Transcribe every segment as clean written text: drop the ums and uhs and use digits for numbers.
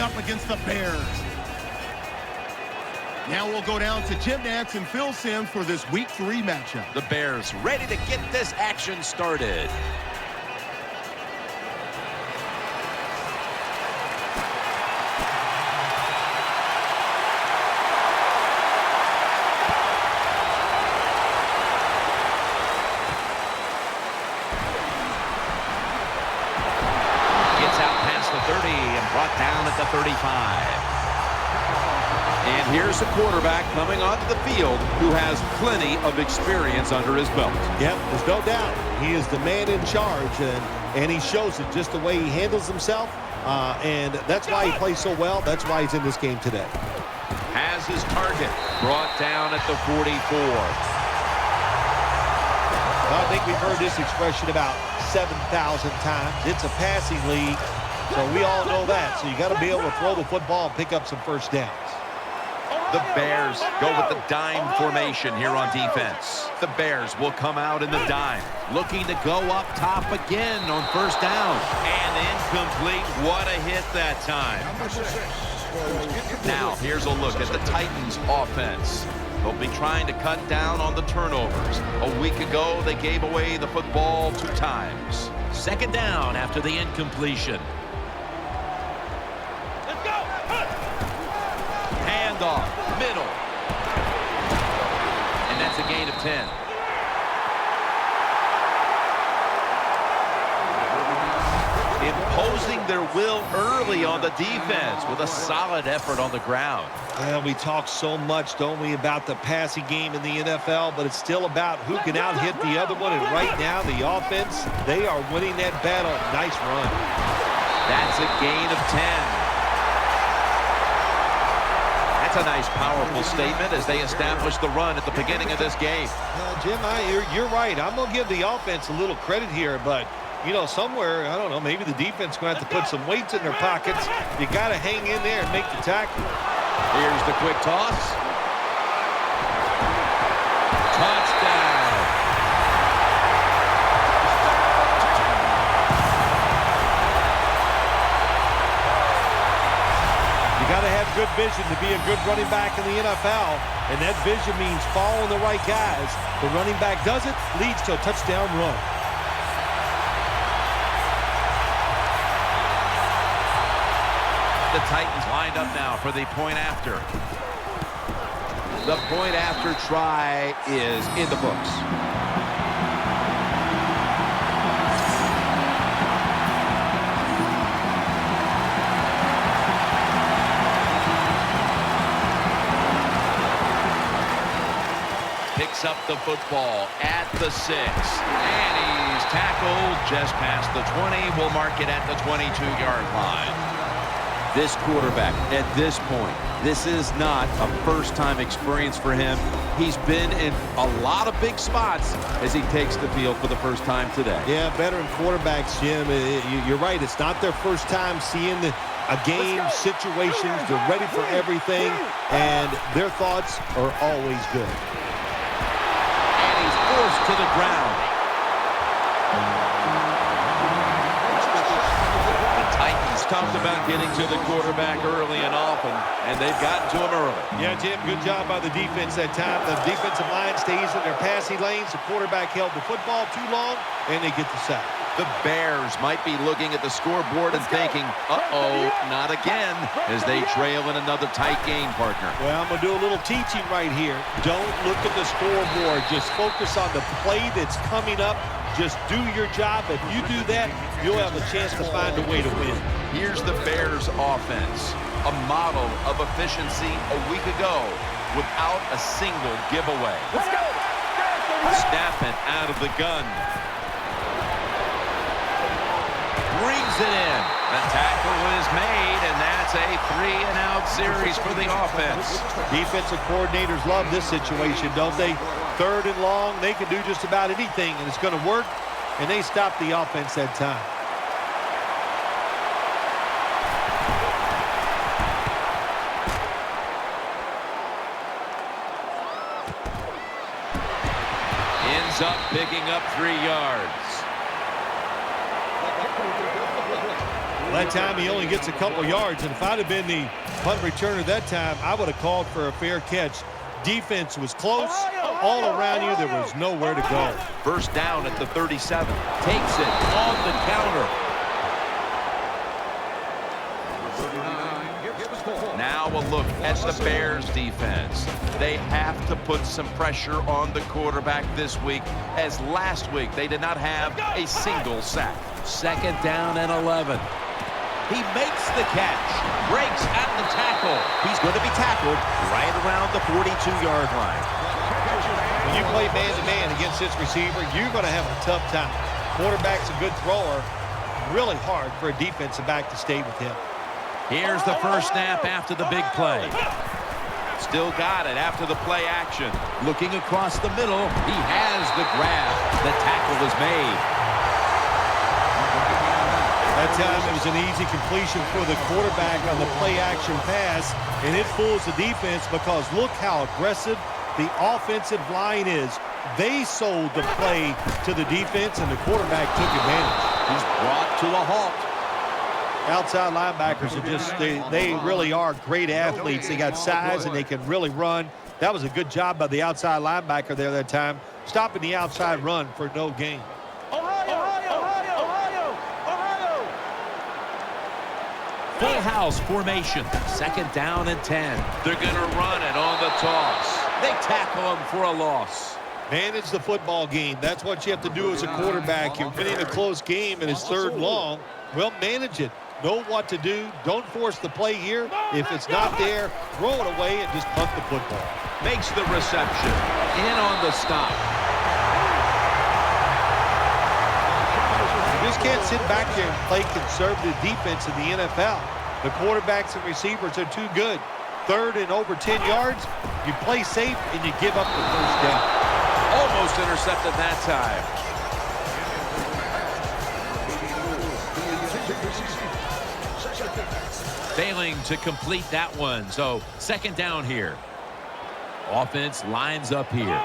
up against the Bears. Now we'll go down to Jim Nantz and Phil Simms for this Week 3 matchup. The Bears ready to get this action started. Gets out past the 30 and brought down at the 35. And here's the quarterback coming onto the field who has plenty of experience under his belt. Yep, there's no doubt. He is the man in charge, and he shows it just the way he handles himself, and that's why he plays so well. That's why he's in this game today. Has his target brought down at the 44. Well, I think we've heard this expression about 7,000 times. It's a passing league, so we all know that. So you got to be able to throw the football and pick up some first downs. The Bears go with the dime formation here on defense. The Bears will come out in the dime, looking to go up top again on first down. And incomplete. What a hit that time. Now, here's a look at the Titans' offense. They'll be trying to cut down on the turnovers. A week ago, they gave away the football 2 times. Second down after the incompletion. Handoff, middle. And that's a gain of 10. Imposing their will early on the defense with a solid effort on the ground. Well, we talk so much, don't we, about the passing game in the NFL, but it's still about who can out-hit the other one. And right now, the offense, they are winning that battle. Nice run. That's a gain of 10. That's a nice, powerful statement as they establish the run at the beginning of this game. Jim, you're right. I'm going to give the offense a little credit here, but, you know, somewhere, I don't know, maybe the defense is going to have to put some weights in their pockets. You got to hang in there and make the tackle. Here's the quick toss. Touchdown. Got to have good vision to be a good running back in the NFL, and that vision means following the right guys. The running back does it, leads to a touchdown run. The Titans lined up now for the point after. The point after try is in the books. Picks up the football at the 6. And he's tackled just past the 20. We'll mark it at the 22-yard line. This quarterback, at this point, this is not a first-time experience for him. He's been in a lot of big spots as he takes the field for the first time today. Yeah, veteran quarterbacks, Jim, you're right. It's not their first time seeing a game, situations. They're ready for everything, and their thoughts are always good. Forced to the ground. The Titans talked about getting to the quarterback early and often, and they've gotten to him early. Yeah, Jim, good job by the defense that time. The defensive line stays in their passing lanes. The quarterback held the football too long, and they get the sack. The Bears might be looking at the scoreboard and thinking, uh-oh, not again, as they trail in another tight game, partner. Well, I'm going to do a little teaching right here. Don't look at the scoreboard. Just focus on the play that's coming up. Just do your job. If you do that, you'll have a chance to find a way to win. Here's the Bears offense, a model of efficiency a week ago without a single giveaway. Let's go. Snapping out of the gun. Brings it in. The tackle is made, and that's a 3-and-out series for the offense. Defensive coordinators love this situation, don't they? 3rd and long, they can do just about anything, and it's going to work, and they stop the offense that time. Ends up picking up 3 yards. That time he only gets a couple yards, and if I'd have been the punt returner that time, I would have called for a fair catch. Defense was close. All around you, there was nowhere to go. First down at the 37. Takes it on the counter. Now a look at the Bears defense. They have to put some pressure on the quarterback this week, as last week they did not have a single sack. Second down and 11. He makes the catch, breaks at the tackle. He's going to be tackled right around the 42-yard line. When you play man-to-man against this receiver, you're going to have a tough time. Quarterback's a good thrower. Really hard for a defensive back to stay with him. Here's the first snap after the big play. Still got it after the play action. Looking across the middle, he has the grab. The tackle is made. That time it was an easy completion for the quarterback on the play-action pass, and it fools the defense because look how aggressive the offensive line is. They sold the play to the defense, and the quarterback took advantage. He's brought to a halt. Outside linebackers are just, they really are great athletes. They got size, and they can really run. That was a good job by the outside linebacker there that time, stopping the outside run for no gain. Full house formation. Second down and 10. They're going to run it on the toss. They tackle him for a loss. Manage the football game. That's what you have to do as a quarterback. You're winning a close game and it's third and long. Well, manage it. Know what to do. Don't force the play here. If it's not there, throw it away and just punt the football. Makes the reception. In on the stop. You just can't sit back there and play conservative defense in the NFL. The quarterbacks and receivers are too good. Third and over 10 yards, you play safe and you give up the first down. Almost intercepted that time. Failing to complete that one, so second down here. Offense lines up here.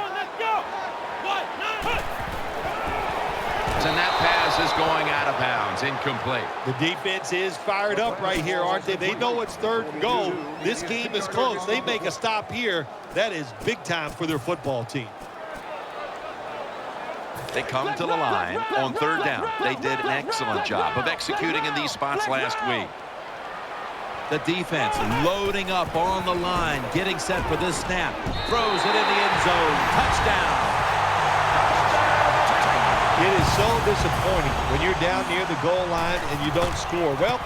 And that pass is going out of bounds, incomplete. The defense is fired up right here, aren't they? They know it's third and goal. This game is close. They make a stop here. That is big time for their football team. They come to the line on third down. They did an excellent job of executing in these spots last week. The defense loading up on the line, getting set for this snap. Throws it in the end zone. Touchdown. It is so disappointing when you're down near the goal line and you don't score. Well,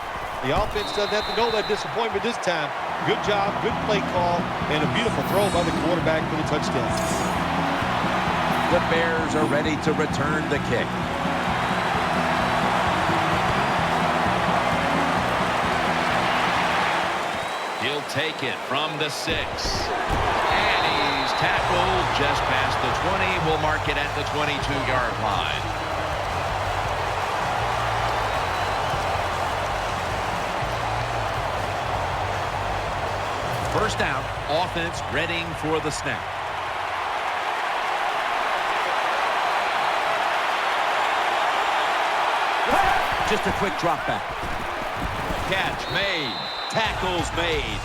the offense doesn't have to know that disappointment this time. Good job, good play call, and a beautiful throw by the quarterback for the touchdown. The Bears are ready to return the kick. He'll take it from the 6. And he's tackled just past the 20. We'll mark it at the 22-yard line. First down, offense readying for the snap. Just a quick drop back. Catch made. Tackles made.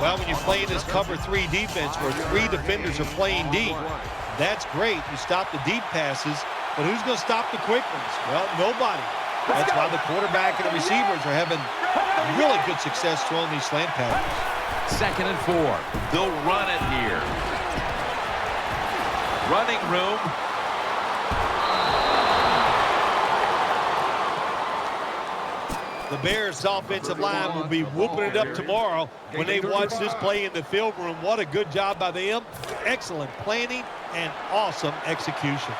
Well, when you're playing this cover 3 defense where 3 defenders are playing deep, that's great. You stop the deep passes, but who's going to stop the quick ones? Well, nobody. That's why the quarterback and the receivers are having really good success throwing these slant patterns. Second and 4. They'll run it here. Running room. The Bears' offensive line will be whooping it up tomorrow when they watch this play in the film room. What a good job by them. Excellent planning and awesome execution.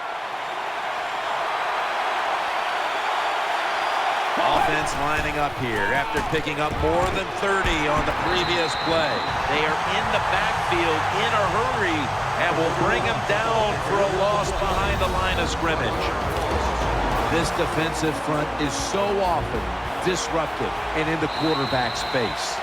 Offense lining up here after picking up more than 30 on the previous play. They are in the backfield in a hurry and will bring him down for a loss behind the line of scrimmage. This defensive front is so often disruptive and in the quarterback's face.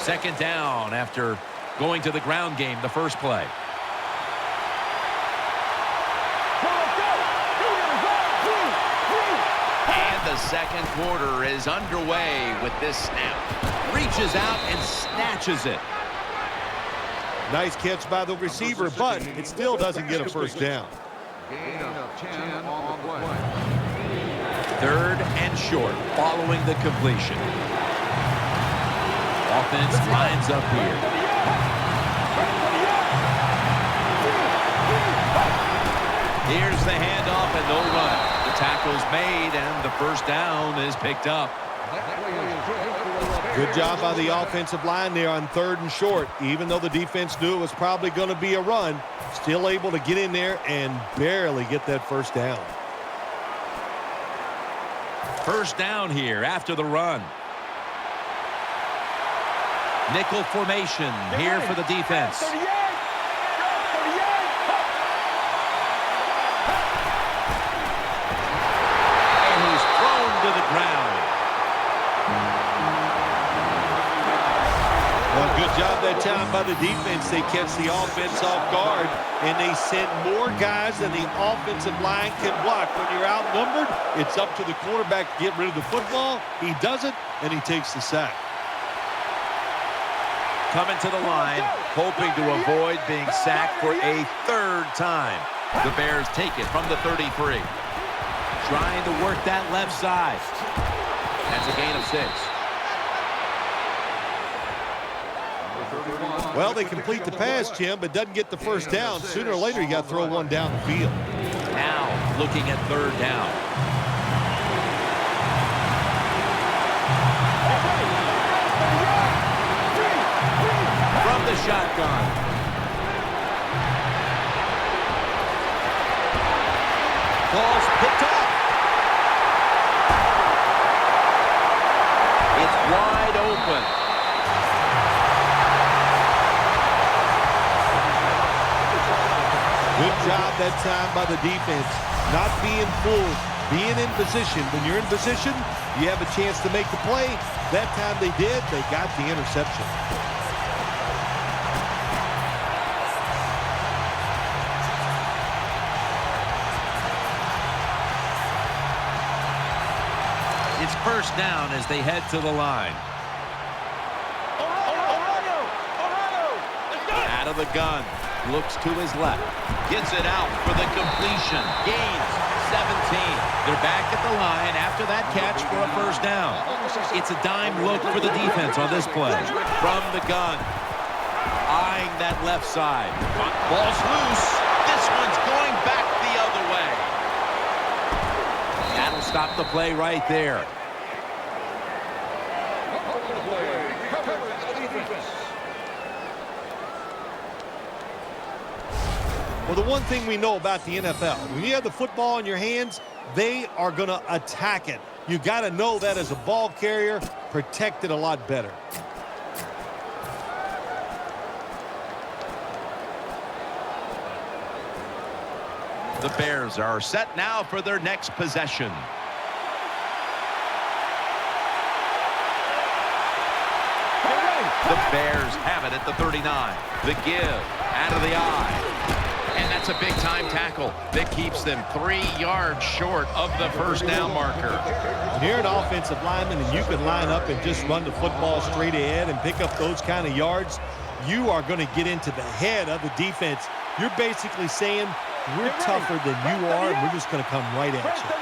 Second down after going to the ground game the first play. And the second quarter is underway with this snap. Reaches out and snatches it. Nice catch by the receiver, but it still doesn't get a first down. Gain of 10 on the play. 3rd and short following the completion. Offense lines up here. Here's the handoff, and they'll run it. The tackle's made, and the first down is picked up. Good job by the offensive line there on 3rd and short. Even though the defense knew it was probably going to be a run, still able to get in there and barely get that first down. First down here after the run. Nickel formation here for the defense. And he's thrown to the ground. Well, good job that time by the defense. They catch the offense off guard, and they send more guys than the offensive line can block. When you're outnumbered, it's up to the quarterback to get rid of the football. He does it, and he takes the sack. Coming to the line, hoping to avoid being sacked for a 3rd time. The Bears take it from the 33. Trying to work that left side. That's a gain of 6. Well, they complete the pass, Jim, but doesn't get the first down. Sooner or later, you got to throw one down the field. Now looking at 3rd down. From the shotgun. Ball's picked up. It's wide open. Good job that time by the defense. Not being fooled, being in position. When you're in position, you have a chance to make the play. That time they did. They got the interception. It's first down as they head to the line. Out of the gun. Looks to his left. Gets it out for the completion. Gains 17. They're back at the line after that catch for a first down. It's a dime look for the defense on this play. From the gun. Eyeing that left side. Ball's loose. This one's going back the other way. That'll stop the play right there. Well, the one thing we know about the NFL, when you have the football in your hands, they are going to attack it. You got to know that as a ball carrier, protect it a lot better. The Bears are set now for their next possession. The Bears have it at the 39. The give out of the eye. And that's a big-time tackle that keeps them 3 yards short of the first down marker. When you're an offensive lineman and you can line up and just run the football straight ahead and pick up those kind of yards, you are going to get into the head of the defense. You're basically saying, we're tougher than you are, and we're just going to come right at you.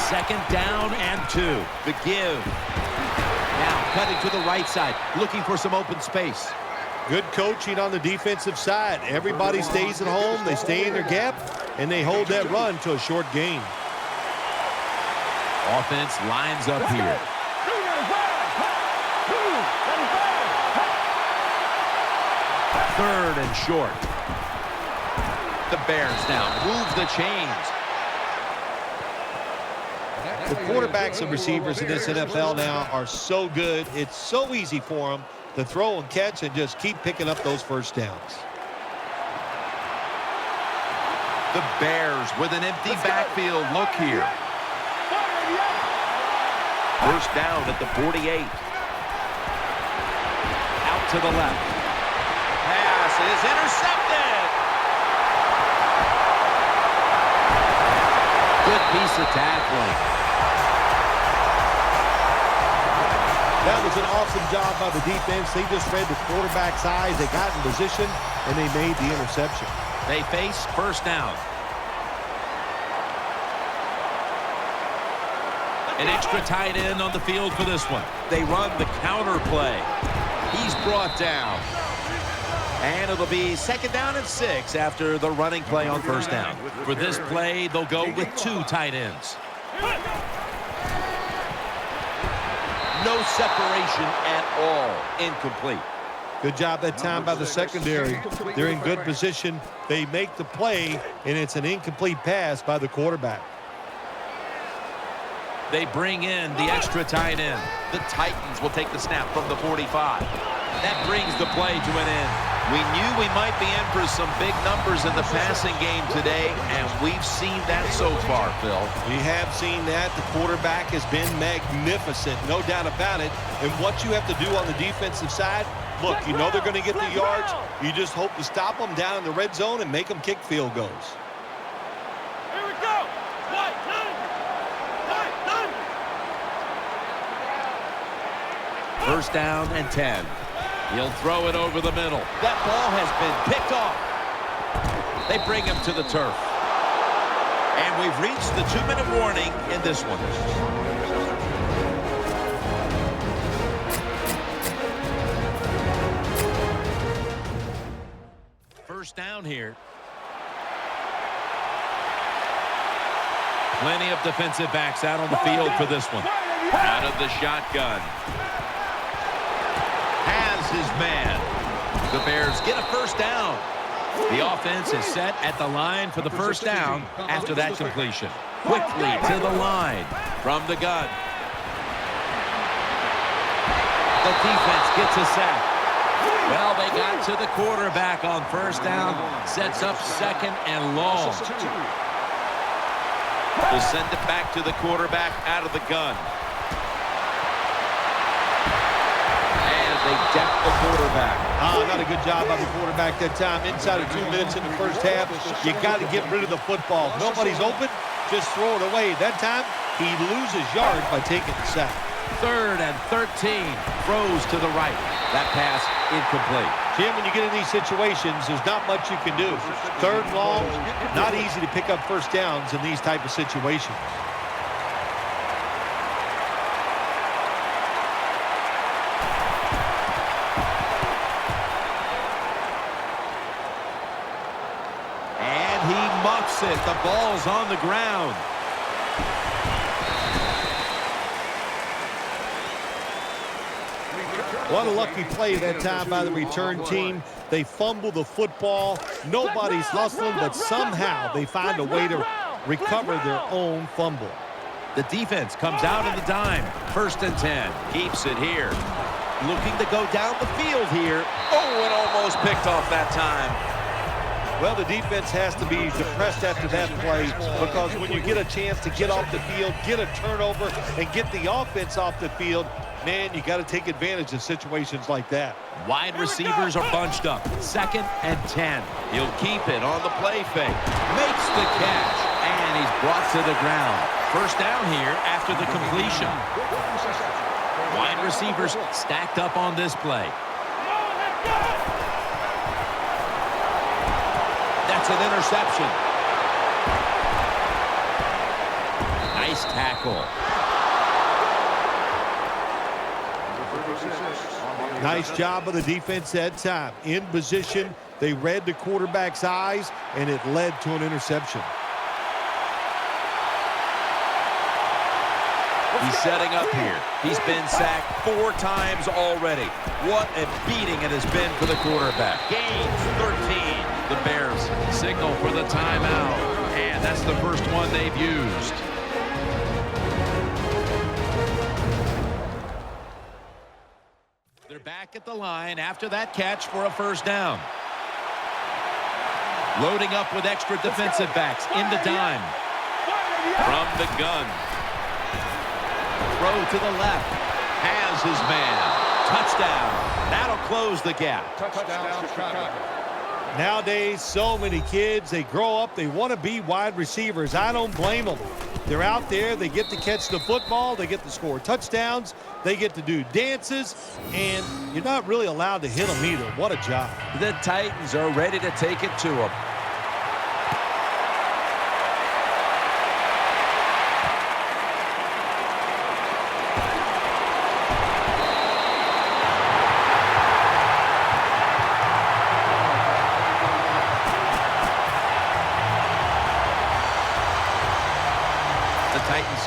2nd down and 2. The give. Now cutting to the right side, looking for some open space. Good coaching on the defensive side. Everybody stays at home. They stay in their gap, and they hold that run to a short gain. Offense lines up here. Third and short. The Bears now move the chains. The quarterbacks and receivers in this NFL now are so good. It's so easy for them to throw and catch and just keep picking up those first downs. The Bears with an empty backfield look here. First down at the 48. to the left. Pass is intercepted. Good piece of tackling. That was an awesome job by the defense. They just read the quarterback's eyes. They got in position, and they made the interception. They face first down. An extra tight end on the field for this one. They run the counter play. He's brought down. And it'll be second down and 6 after the running play on first down. For this play, they'll go with 2 tight ends. No separation at all. Incomplete. Good job that time by the secondary. They're in good position. They make the play, and it's an incomplete pass by the quarterback. They bring in the extra tight end. The Titans will take the snap from the 45. That brings the play to an end. We knew we might be in for some big numbers in the passing game today, and we've seen that so far, Phil. We have seen that. The quarterback has been magnificent, no doubt about it. And what you have to do on the defensive side, look, you know they're going to get the yards. You just hope to stop them down in the red zone and make them kick field goals. Here we go. First down and 10. He'll throw it over the middle. That ball has been picked off. They bring him to the turf. And we've reached the 2-minute warning in this one. First down here. Plenty of defensive backs out on the field for this one. Out of the shotgun. Has his man. The Bears get a first down. The offense is set at the line for the first down after that completion. Quickly to the line from the gun. The defense gets a sack. Well, they got to the quarterback on first down. Sets up second and long. They'll send it back to the quarterback out of the gun. They deck the quarterback. Not a good job by the quarterback that time. Inside of 2 minutes in the first half, you got to get rid of the football. If nobody's open, just throw it away. That time, he loses yards by taking the sack. 3rd and 13. Throws to the right. That pass incomplete. Jim, when you get in these situations, there's not much you can do. 3rd and long, not easy to pick up first downs in these type of situations. It. The ball's on the ground. What a lucky play that time by the return team. They fumble the football. Nobody's hustling, but somehow they find a way to recover their own fumble. The defense comes out in the dime. 1st and 10. Keeps it here. Looking to go down the field here. Oh, it almost picked off that time. Well, the defense has to be depressed after that play because when you get a chance to get off the field, get a turnover, and get the offense off the field, man, you got to take advantage of situations like that. Wide receivers are bunched up. 2nd and 10. He'll keep it on the play fake. Makes the catch, and he's brought to the ground. First down here after the completion. Wide receivers stacked up on this play. That's an interception. Nice tackle. Nice job of the defense that time. In position, they read the quarterback's eyes, and it led to an interception. He's setting up here. He's been sacked 4 times already. What a beating it has been for the quarterback. Gains 13. The Bears signal for the timeout, and that's the first one they've used. They're back at the line after that catch for a first down. Loading up with extra defensive backs in the dime. From the gun. Throw to the left. Has his man. Touchdown. That'll close the gap. Touchdown, Chicago. Nowadays, so many kids, they grow up, they want to be wide receivers. I don't blame them. They're out there, they get to catch the football, they get to score touchdowns, they get to do dances, and you're not really allowed to hit them either. What a job. The Titans are ready to take it to them.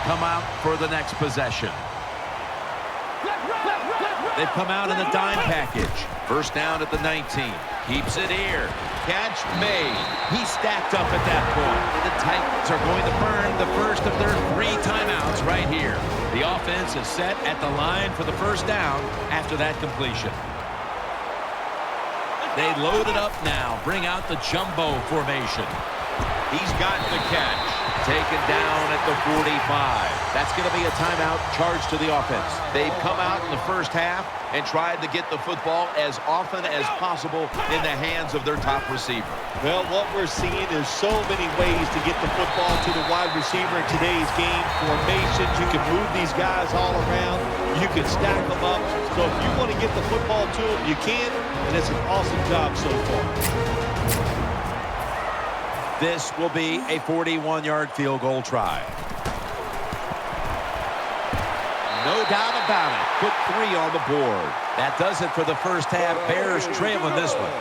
Come out for the next possession. They've come out in the dime package. First down at the 19. Keeps it here. Catch made. He's stacked up at that point. The Titans are going to burn the first of their 3 timeouts right here. The offense is set at the line for the first down after that completion. They load it up now. Bring out the jumbo formation. He's got the catch. Taken down at the 45. That's going to be a timeout charged to the offense. They've come out in the first half and tried to get the football as often as possible in the hands of their top receiver. Well, what we're seeing is so many ways to get the football to the wide receiver in today's game. Formations, you can move these guys all around. You can stack them up. So if you want to get the football to them, you can, and it's an awesome job so far. This will be a 41-yard field goal try. No doubt about it. Put 3 on the board. That does it for the first half. Bears trailing this one.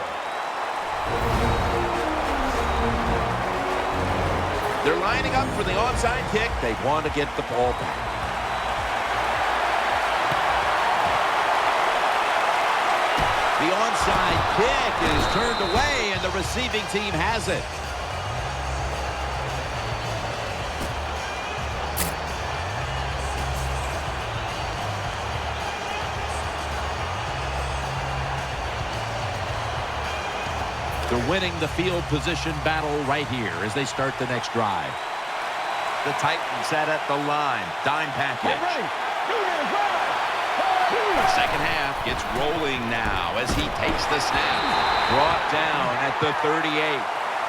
They're lining up for the onside kick. They want to get the ball back. The onside kick is turned away, and the receiving team has it. They're winning the field position battle right here as they start the next drive. The Titans set at the line. Dime package. The second half gets rolling now as he takes the snap. Brought down at the 38.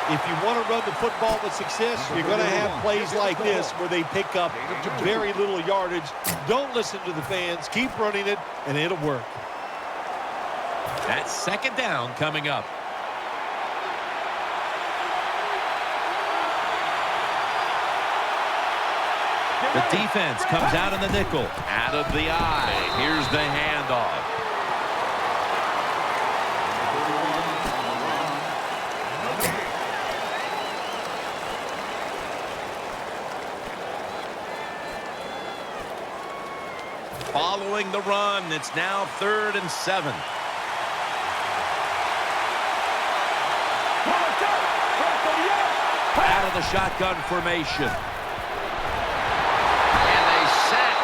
If you want to run the football with success, you're going to have plays like this where they pick up very little yardage. Don't listen to the fans. Keep running it, and it'll work. That's second down coming up. The defense comes out in the nickel. Out of the eye. Here's the handoff. Following the run, it's now 3rd and 7. Out of the shotgun formation.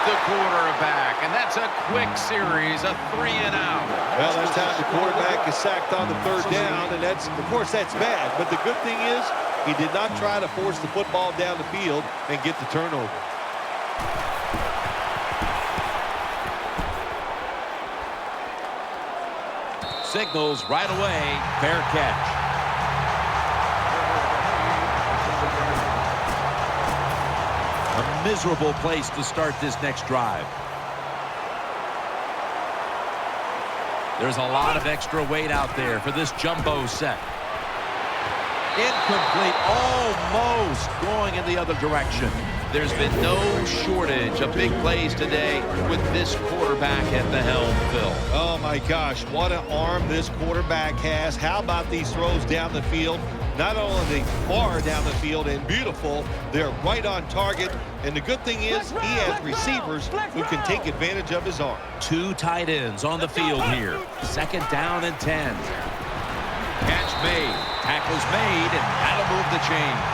The quarterback, and that's a quick series, a 3 and out. Well, that's how the quarterback is sacked on the 3rd down, and that's, of course, that's bad. But the good thing is he did not try to force the football down the field and get the turnover. Signals right away, fair catch. A miserable place to start this next drive. There's a lot of extra weight out there for this jumbo set. Incomplete, almost going in the other direction. There's been no shortage of big plays today with this quarterback at the helm, Phil. Oh, my gosh, what an arm this quarterback has. How about these throws down the field? Not only far down the field and beautiful, they're right on target. And the good thing is he has receivers who can take advantage of his arm. 2 tight ends on the field here. 2nd down and 10. Catch made. Tackles made, and that'll move the chains.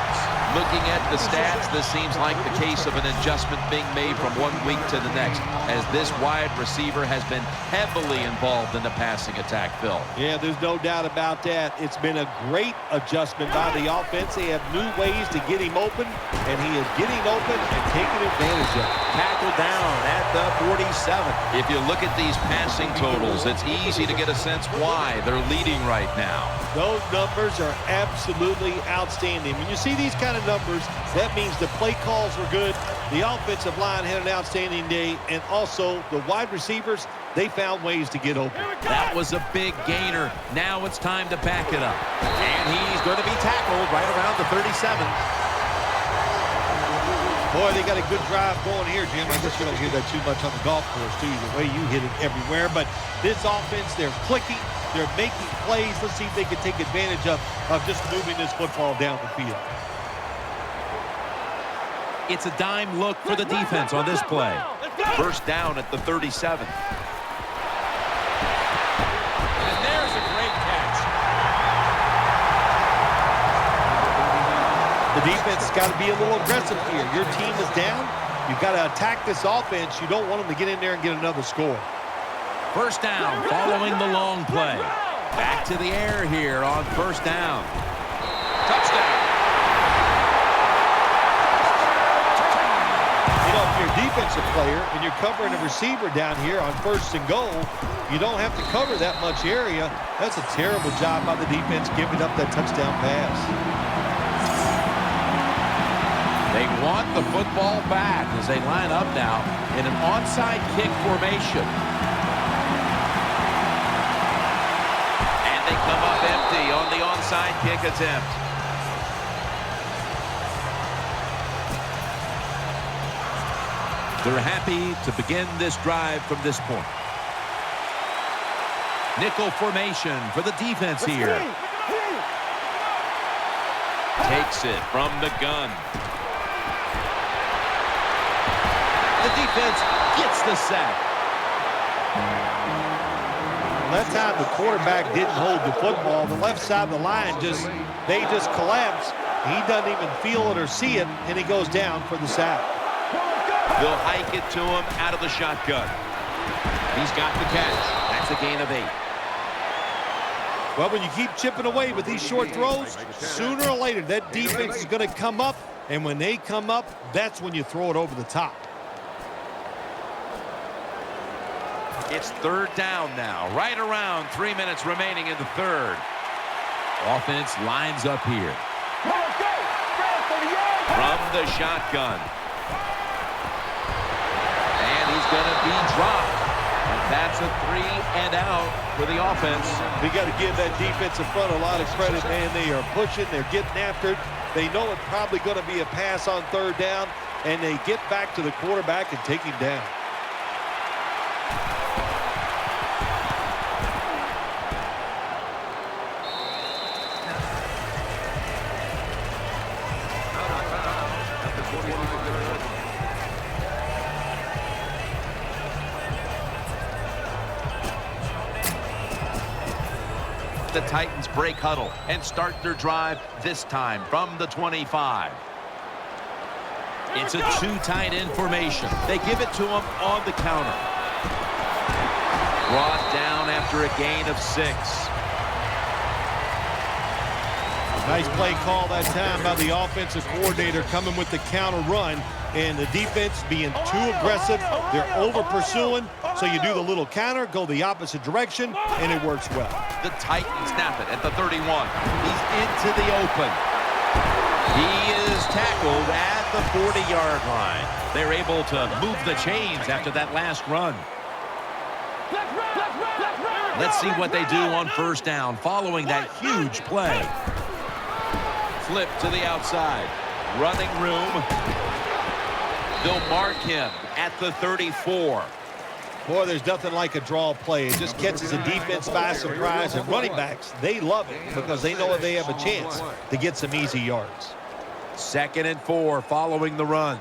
Looking at the stats, this seems like the case of an adjustment being made from one week to the next, as this wide receiver has been heavily involved in the passing attack, Phil. Yeah, there's no doubt about that. It's been a great adjustment by the offense. They have new ways to get him open, and he is getting open and taking advantage of it. Tackled down at the 47. If you look at these passing totals, it's easy to get a sense why they're leading right now. Those numbers are absolutely outstanding. When you see these kind of numbers, that means the play calls were good, the offensive line had an outstanding day, and also the wide receivers, they found ways to get open. That was a big gainer. Now it's time to back it up. And he's going to be tackled right around the 37. Boy, they got a good drive going here, Jim. I guess you don't hear that too much on the golf course, too. The way you hit it everywhere. But this offense, they're clicking. They're making plays. Let's see if they can take advantage of just moving this football down the field. It's a dime look for the defense on this play. First down at the 37. And there's a great catch. The defense has got to be a little aggressive here. Your team is down. You've got to attack this offense. You don't want them to get in there and get another score. First down following the long play. Back to the air here on first down. Touchdown. You know, if you're a defensive player and you're covering a receiver down here on first and goal, you don't have to cover that much area. That's a terrible job by the defense giving up that touchdown pass. They want the football back as they line up now in an onside kick formation. And they come up empty on the onside kick attempt. They're happy to begin this drive from this point. Nickel formation for the defense here. Takes it from the gun. The defense gets the sack. That time the quarterback didn't hold the football. The left side of the line they just collapse. He doesn't even feel it or see it, and he goes down for the sack. They'll hike it to him out of the shotgun. He's got the catch. That's a gain of 8. Well, when you keep chipping away with these short throws, sooner or later that defense is going to come up, and when they come up, that's when you throw it over the top. It's third down now, right around 3 minutes remaining in the third. Offense lines up here. From the shotgun. And he's going to be dropped. And that's a 3 and out for the offense. We got to give that defensive front a lot of credit, man. They are pushing. They're getting after it. They know it's probably going to be a pass on third down, and they get back to the quarterback and take him down. The Titans break huddle and start their drive this time from the 25. It's a 2 tight end formation. They give it to him on the counter. Brought down after a gain of 6. Nice play call that time by the offensive coordinator coming with the counter run, and the defense being too aggressive. They're over pursuing, so you do the little counter, go the opposite direction, and it works well. The Titans snap it at the 31. He's into the open. He is tackled at the 40-yard line. They're able to move the chains after that last run. Let's see what they do on first down following that huge play. Flip to the outside. Running room. They'll mark him at the 34. Boy, there's nothing like a draw play. It just catches the defense by surprise, and running backs, they love it because they know they have a chance to get some easy yards. 2nd and 4 following the run.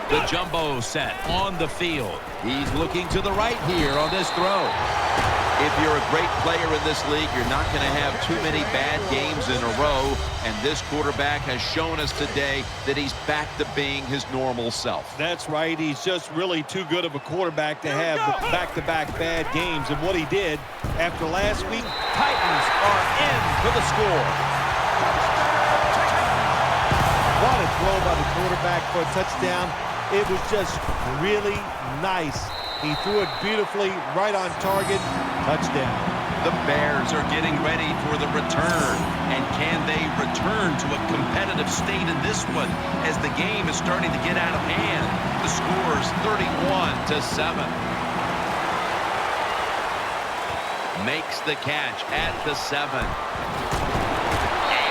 The jumbo set on the field. He's looking to the right here on this throw. If you're a great player in this league, you're not going to have too many bad games in a row. And this quarterback has shown us today that he's back to being his normal self. That's right. He's just really too good of a quarterback to have the back-to-back bad games. And what he did after last week, Titans are in for the score. what a throw by the quarterback for a touchdown. It was just really nice. He threw it beautifully, right on target. Touchdown. The Bears are getting ready for the return. And can they return to a competitive state in this one as the game is starting to get out of hand? The score is 31-7. Makes the catch at the 7. And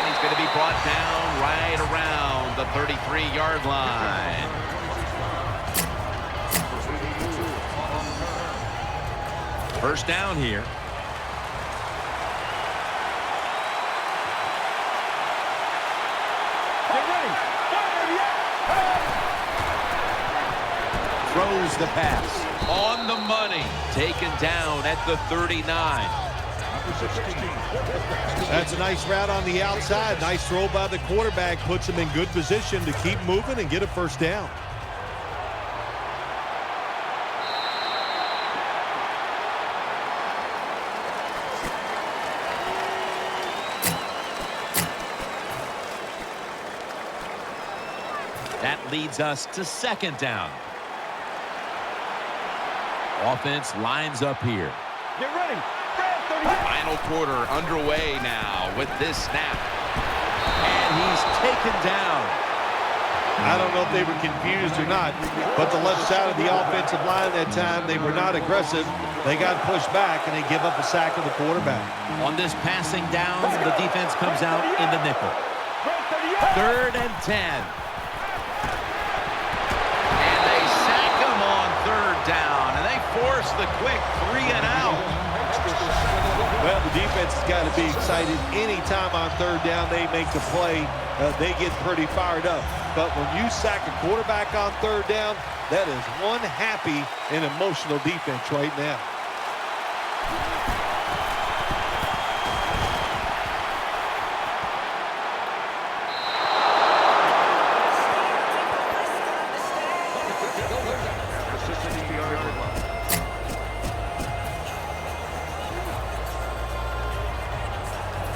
he's going to be brought down right around the 33-yard line. First down here. Throws the pass. On the money. Taken down at the 39. That's a nice route on the outside. Nice throw by the quarterback. Puts him in good position to keep moving and get a first down. That leads us to second down. Offense lines up here. Get ready. Final quarter underway now with this snap. And he's taken down. I don't know if they were confused or not, but the left side of the offensive line that time, they were not aggressive. They got pushed back, and they give up a sack of the quarterback. On this passing down, the defense comes out in the nickel. 3rd and 10. Down, and they force the quick 3 and out. Well, the defense has got to be excited. Anytime on 3rd down they make the play, they get pretty fired up. But when you sack a quarterback on 3rd down, that is one happy and emotional defense right now.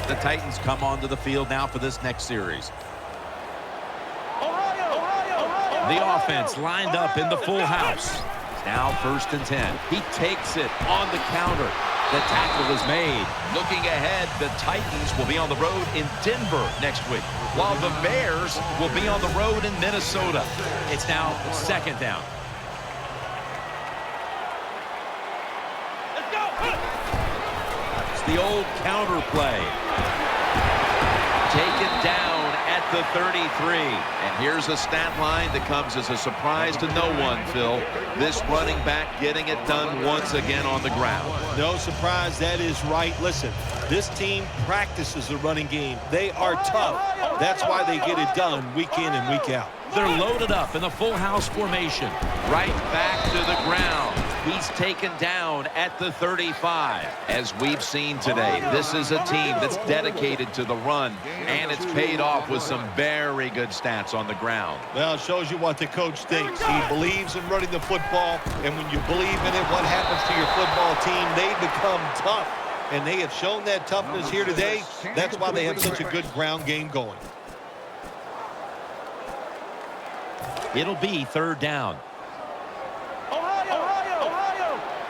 The Titans come onto the field now for this next series. The offense lined up in the full house. Now 1st and 10. He takes it on the counter. The tackle is made. Looking ahead, the Titans will be on the road in Denver next week, while the Bears will be on the road in Minnesota. It's now 2nd down. It's the old counter play. Taken down at the 33. And here's a stat line that comes as a surprise to no one, Phil. This running back getting it done once again on the ground. No surprise, that is right. Listen, this team practices the running game. They are tough. That's why they get it done week in and week out. They're loaded up in a full house formation. Right back to the ground. He's taken down at the 35. As we've seen today, this is a team that's dedicated to the run, and it's paid off with some very good stats on the ground. Well, it shows you what the coach thinks. He believes in running the football, and when you believe in it, what happens to your football team? They become tough, and they have shown that toughness here today. That's why they have such a good ground game going. It'll be 3rd down.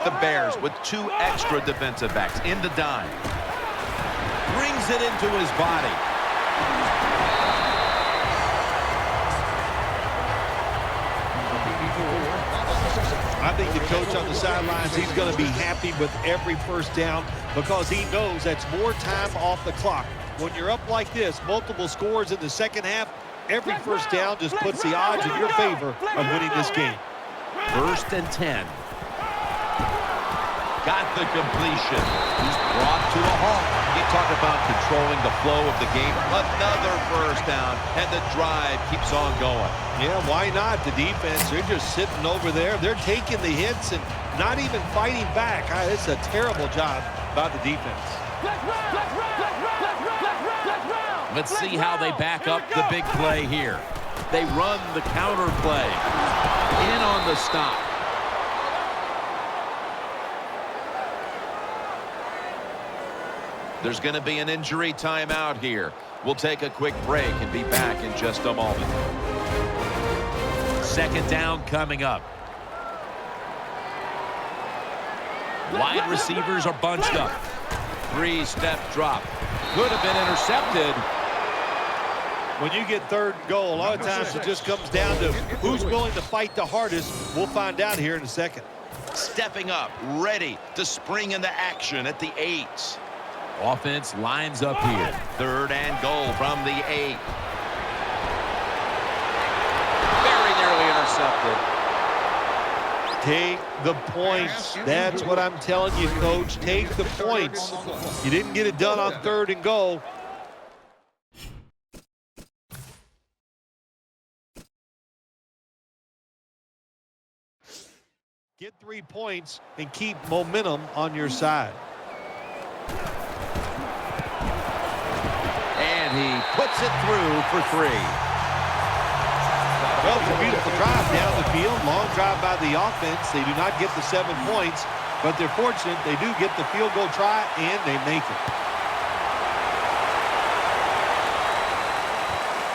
The Bears with 2 extra defensive backs in the dime. Brings it into his body. I think the coach on the sidelines, he's going to be happy with every first down because he knows that's more time off the clock. When you're up like this, multiple scores in the second half, every first down just puts the odds in your favor of winning this game. 1st and 10. Got the completion. He's brought to a halt. Talk about controlling the flow of the game. Another first down, and the drive keeps on going. Yeah, why not? The defense, they're just sitting over there. They're taking the hits and not even fighting back. It's a terrible job by the defense. Let's see how they back up the big play here. They run the counter play. In on the stop. There's going to be an injury timeout here. We'll take a quick break and be back in just a moment. Second down coming up. Wide receivers are bunched up. Three-step drop. Could have been intercepted. When you get third and goal, a lot of times it just comes down to who's willing to fight the hardest. We'll find out here in a second. Stepping up, ready to spring into action at the 8. Offense lines up here. Third and goal from the 8. Very nearly intercepted. Take the points. That's what I'm telling you, Coach. Take the points. You didn't get it done on third and goal. Get 3 points and keep momentum on your side. And he puts it through for 3. Well, it's a beautiful drive down the field. Long drive by the offense. They do not get the 7 points, but they're fortunate. They do get the field goal try, and they make it.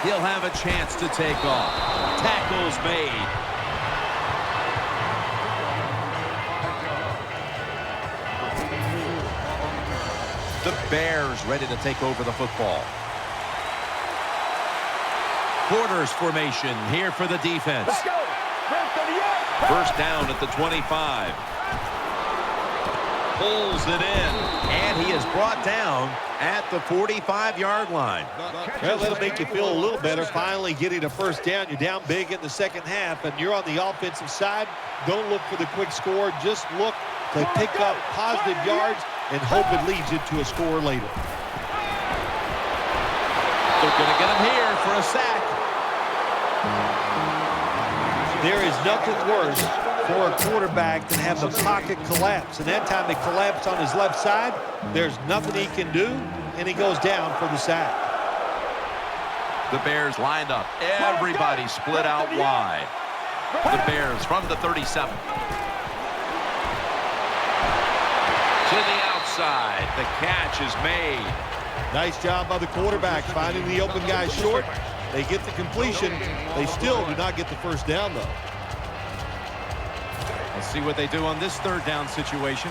He'll have a chance to take off. Tackles made. The Bears ready to take over the football. Quarters formation here for the defense. First down at the 25. Pulls it in, and he is brought down at the 45-yard line. Well, that'll make you feel a little better. Finally getting a first down. You're down big in the second half, and you're on the offensive side. Don't look for the quick score. Just look to pick up positive yards and hope it leads you to a score later. They're going to get him here for a sack. There is nothing worse for a quarterback than have the pocket collapse. And that time it collapsed on his left side. There's nothing he can do, and he goes down for the sack. The Bears lined up. Everybody split out wide. The Bears from the 37. To the outside. The catch is made. Nice job by the quarterback finding the open guy short. They get the completion. They still do not get the first down, though. Let's see what they do on this third down situation.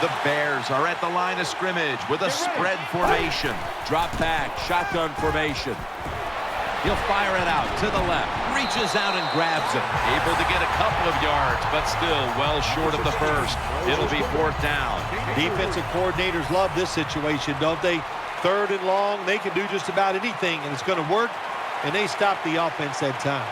The Bears are at the line of scrimmage with a spread formation. Drop back, shotgun formation. He'll fire it out to the left. Reaches out and grabs it. Able to get a couple of yards, but still well short of the first. It'll be fourth down. Defensive coordinators love this situation, don't they? Third and long, they can do just about anything, and it's going to work, and they stop the offense that time.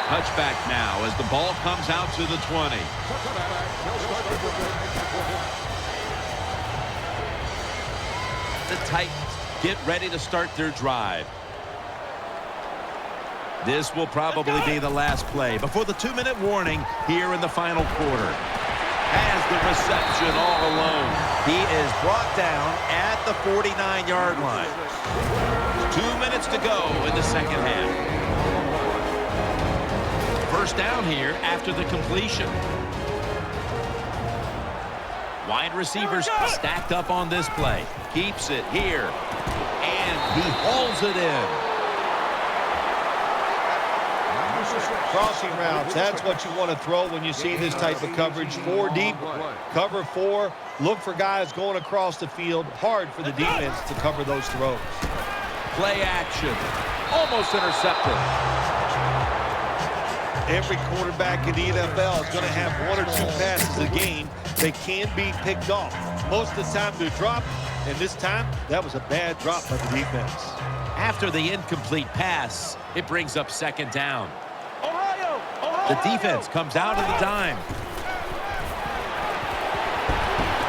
Touchback now as the ball comes out to the 20. The Titans get ready to start their drive. This will probably be the last play before the 2-minute warning here in the final quarter. Has the reception all alone. He is brought down at the 49-yard line. 2 minutes to go in the second half. First down here after the completion. Wide receivers stacked up on this play. Keeps it here. And he hauls it in. Crossing routes, that's what you want to throw when you see this type of coverage. 4 deep, cover 4. Look for guys going across the field. Hard for the defense to cover those throws. Play action. Almost intercepted. Every quarterback in the NFL is going to have 1 or 2 passes a game that can be picked off. Most of the time they're dropped, and this time that was a bad drop by the defense. After the incomplete pass, it brings up second down. The defense comes out of the dime.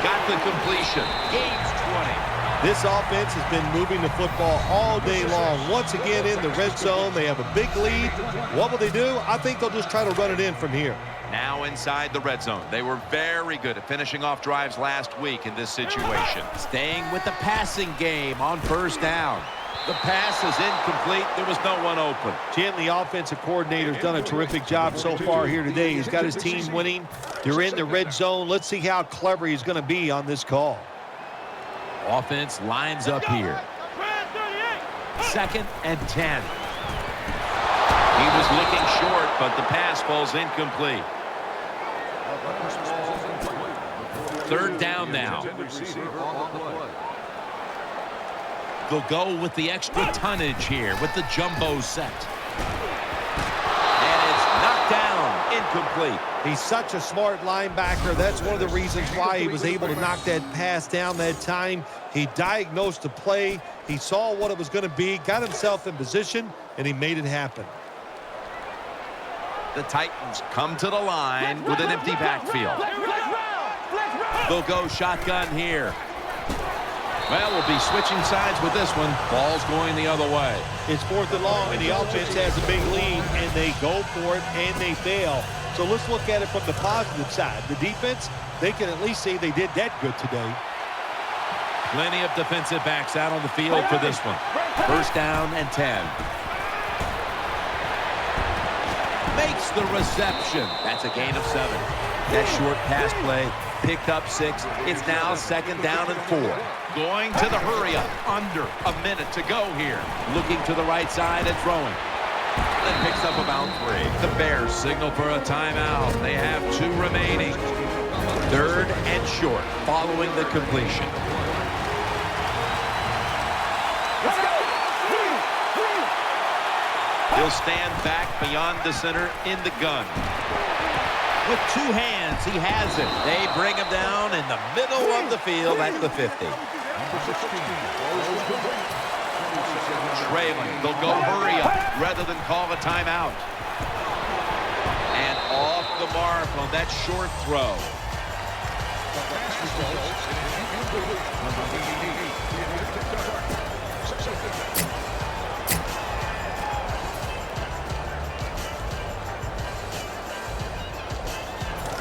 Got the completion. Gains 20. This offense has been moving the football all day long. Once again in the red zone, they have a big lead. What will they do? I think they'll just try to run it in from here. Now inside the red zone. They were very good at finishing off drives last week in this situation. Staying with the passing game on first down. The pass is incomplete. There was no one open. Jim, the offensive coordinator, has done a terrific job so far here today. He's got his team winning. They're in the red zone. Let's see how clever he's going to be on this call. Offense lines up here. 2nd and 10. He was looking short, but the pass falls incomplete. 3rd down now. They'll go with the extra tonnage here with the jumbo set. And it's knocked down, incomplete. He's such a smart linebacker. That's one of the reasons why he was able to knock that pass down that time. He diagnosed the play. He saw what it was going to be, got himself in position, and he made it happen. The Titans come to the line with an empty backfield. They'll go shotgun here. Well, we'll be switching sides with this one. Ball's going the other way. It's 4th and long, and the offense has a big lead, and they go for it, and they fail. So let's look at it from the positive side. The defense, they can at least say they did that good today. Plenty of defensive backs out on the field for this one. 1st down and 10. Makes the reception. That's a gain of 7. That short pass play picked up 6. It's now 2nd down and 4. Going to the hurry-up. Under a minute to go here. Looking to the right side and throwing. Then picks up about 3. The Bears signal for a timeout. They have 2 remaining. 3rd and short following the completion. He'll stand back beyond the center in the gun. With 2 hands, he has it. They bring him down in the middle of the field at the 50. Trailing. They'll go hurry up rather than call a timeout. And off the mark on that short throw.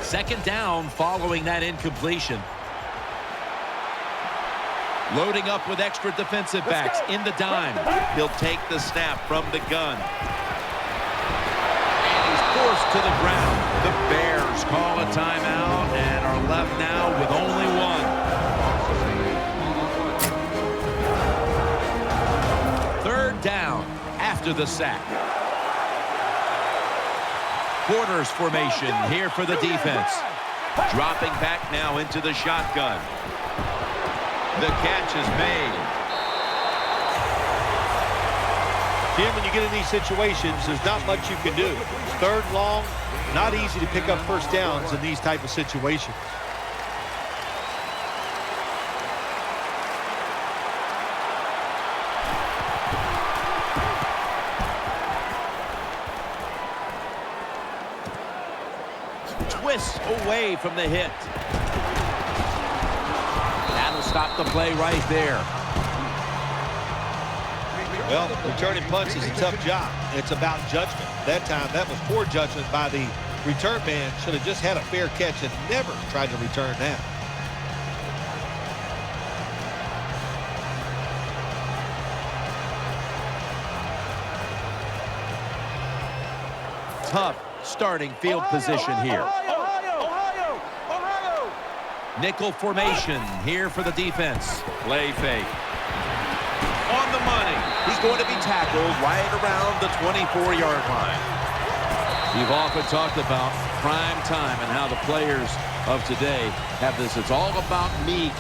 Second down following that incompletion. Loading up with extra defensive backs in the dime. He'll take the snap from the gun. And he's forced to the ground. The Bears call a timeout and are left now with only 1. 3rd down after the sack. Quarters formation here for the defense. Dropping back now into the shotgun. The catch is made. Jim, when you get in these situations, there's not much you can do. 3rd and long, not easy to pick up first downs in these type of situations. Twists away from the hit. That'll stop the play right there. Well, returning punts is a tough job. It's about judgment. That time, that was poor judgment by the return man. Should have just had a fair catch and never tried to return that. Tough starting field position here. Nickel formation here for the defense. Play fake. On the money. He's going to be tackled right around the 24-yard line. You've often talked about prime time and how the players of today have this. It's all about me.